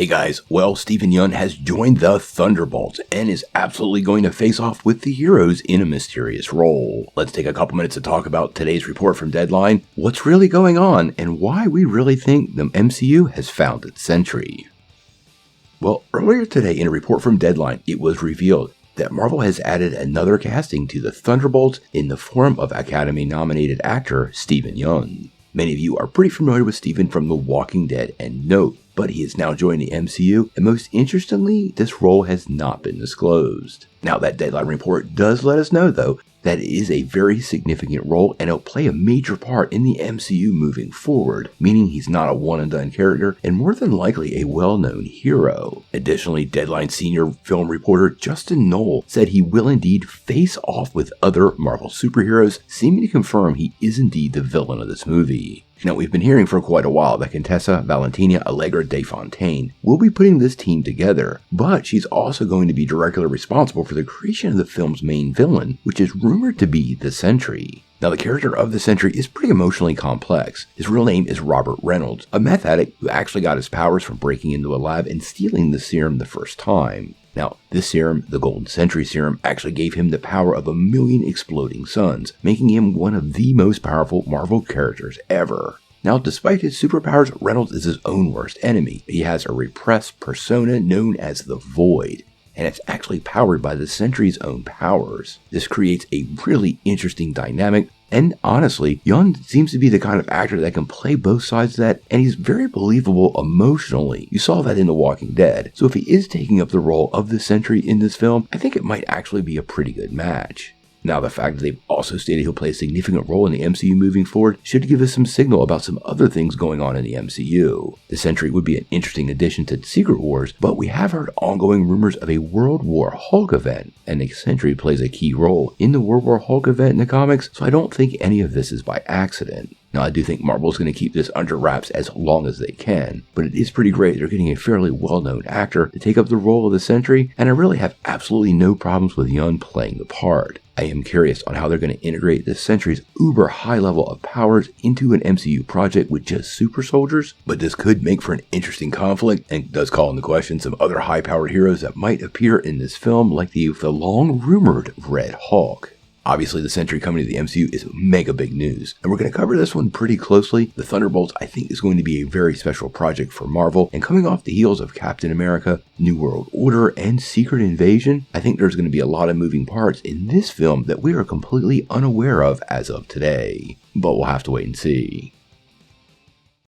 Hey guys, well, Yeun has joined the Thunderbolts and is absolutely going to face off with the heroes in a mysterious role. Let's take a couple minutes to talk about today's report from Deadline, what's really going on, and why we really think the MCU has found its Sentry. Well, earlier today in a report from Deadline, it was revealed that Marvel has added another casting to the Thunderbolts in the form of Academy-nominated actor Yeun. Many of you are pretty familiar with Steven from The Walking Dead and Note, but he has now joined the MCU, and most interestingly, this role has not been disclosed. Now, that Deadline report does let us know, though, that it is a very significant role and it'll play a major part in the MCU moving forward, meaning he's not a one-and-done character and more than likely a well-known hero. Additionally, Deadline senior film reporter Justin Knoll said he will indeed face off with other Marvel superheroes, seeming to confirm he is indeed the villain of this movie. Now, we've been hearing for quite a while that Contessa Valentina Allegra de Fontaine will be putting this team together, but she's also going to be directly responsible for the creation of the film's main villain, which is rumored to be the Sentry. Now, the character of the Sentry is pretty emotionally complex. His real name is Robert Reynolds, a meth addict who actually got his powers from breaking into a lab and stealing the serum the first time. Now, this serum, the Golden Sentry Serum, actually gave him the power of 1,000,000 exploding suns, making him one of the most powerful Marvel characters ever. Now, despite his superpowers, Reynolds is his own worst enemy. He has a repressed persona known as the Void, and it's actually powered by the Sentry's own powers. This creates a really interesting dynamic, and honestly, Yeun seems to be the kind of actor that can play both sides of that, and he's very believable emotionally. You saw that in The Walking Dead. So if he is taking up the role of the Sentry in this film, I think it might actually be a pretty good match. Now, the fact that they've also stated he'll play a significant role in the MCU moving forward should give us some signal about some other things going on in the MCU. The Sentry would be an interesting addition to Secret Wars, but we have heard ongoing rumors of a World War Hulk event, and the Sentry plays a key role in the World War Hulk event in the comics, so I don't think any of this is by accident. Now, I do think Marvel's going to keep this under wraps as long as they can, but it is pretty great they're getting a fairly well-known actor to take up the role of the Sentry, and I really have absolutely no problems with Yeun playing the part. I am curious on how they're going to integrate the Sentry's uber high level of powers into an MCU project with just super soldiers, but this could make for an interesting conflict and does call into question some other high-powered heroes that might appear in this film, like the long-rumored Red Hulk. Obviously, the Sentry coming to the MCU is mega big news, and we're going to cover this one pretty closely. The Thunderbolts, I think, is going to be a very special project for Marvel, and coming off the heels of Captain America, New World Order, and Secret Invasion, I think there's going to be a lot of moving parts in this film that we are completely unaware of as of today. But we'll have to wait and see.